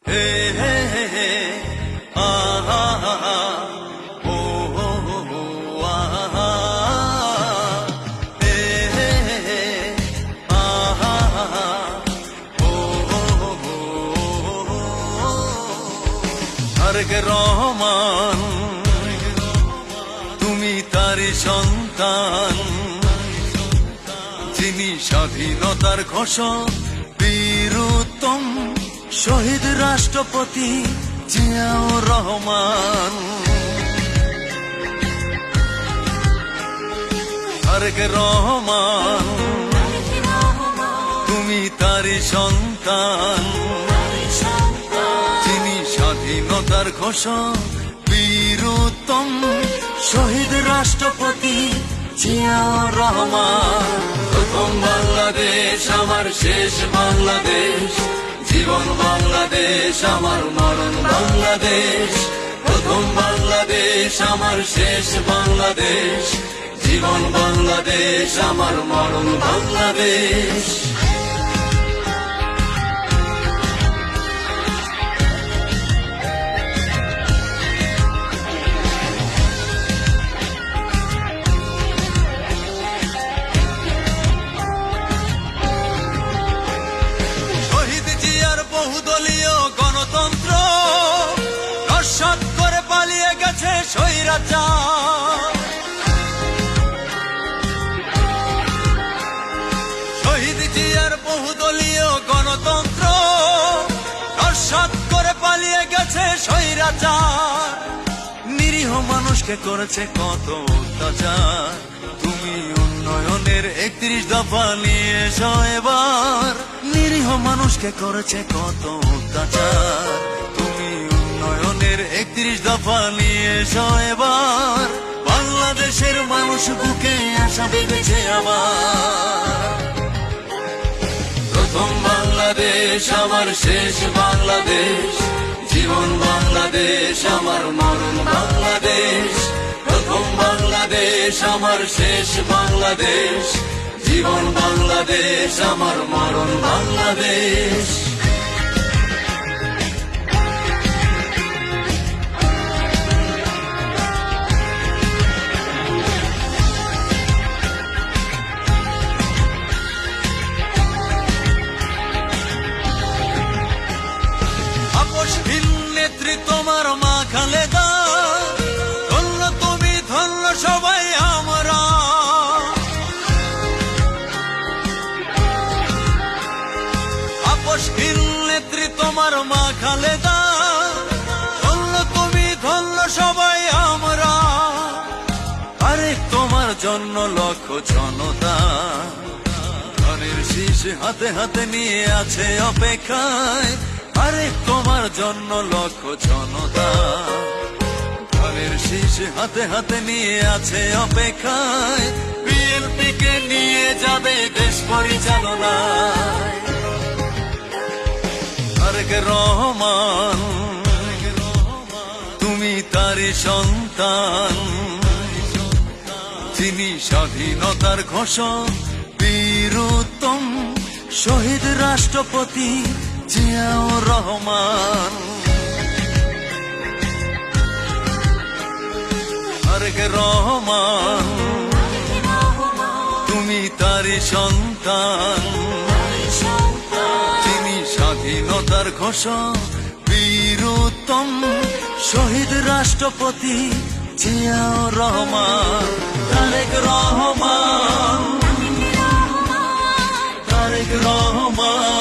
হে হে হে হে আহা হা হা ও হো হো হো আহা হে হে হে হে আহা হা হা ও হো হো হো তারেক রহমান তুমি তারই সন্তান যিনি স্বাধীনতার ঘোষক বীর উত্তম শহীদ রাষ্ট্রপতি জিয়াউর রহমান। তারেক রহমান তুমি তারই সন্তান যিনি স্বাধীনতার ঘোষক বীর উত্তম শহীদ রাষ্ট্রপতি জিয়াউর রহমান। প্রথম বাংলাদেশ আমার শেষ বাংলাদেশ, জীবন বাংলাদেশ আমার মরণ বাংলাদেশ। প্রথম বাংলাদেশ আমার শেষ বাংলাদেশ, জীবন বাংলাদেশ আমার মরণ বাংলাদেশ। বহুদলীয় গণতন্ত্র নস্যাৎ করে পালিয়ে গেছে স্বৈরাচার। শহীদ জিয়ার বহুদলীয় গণতন্ত্র নস্যাৎ করে পালিয়ে গেছে স্বৈরাচার। নিরীহ মানুষকে করেছে কত অত্যাচার। তুমি উন্নয়নের 31 দফা নিয়ে এসো এবার। নিরীহ মানুষকে করেছে কত অত্যাচার। তুমি উন্নয়নের 31 দফা নিয়ে এসো এবার। বাংলাদেশের মানুষ বুকে আশা বেঁধেছে আবার। প্রথম বাংলাদেশ আমার শেষ বাংলাদেশ, জীবন বাংলাদেশ আমার মরণ বাংলাদেশ। প্রথম বাংলাদেশ আমার শেষ বাংলাদেশ, জীবন বাংলাদেশ আমার মরণ বাংলাদেশ। আপসহীন নেত্রী তোমার মা খালেদা, ধন্য তুমি ধন্য সবাই আমরা। আপসহীন নেত্রী তোমার মা খালেদা, ধন্য তুমি ধন্য সবাই আমরা। আরে তোমার জন্য লক্ষ জনতা ধানের শীষ হাতে হাতে নিয়ে আছে অপেক্ষায়। আরে তোমার জন্য লক্ষ জনতা ধানের শীষ হাতে হাতে নিয়ে আছে অপেক্ষায়। বিএনপি কে নিয়ে যাবে দেশ পরিচালনায়। তারেক রহমান তুমি তারই সন্তান যিনি স্বাধীনতার ঘোষক বীর উত্তম শহীদ রাষ্ট্রপতি জিয়াউর রহমান। তারেক রহমান তুমি তারই সন্তান যিনি স্বাধীনতার ঘোষক বীর উত্তম শহীদ রাষ্ট্রপতি জিয়াউর রহমান। তারেক রহমান, তারেক রহমান।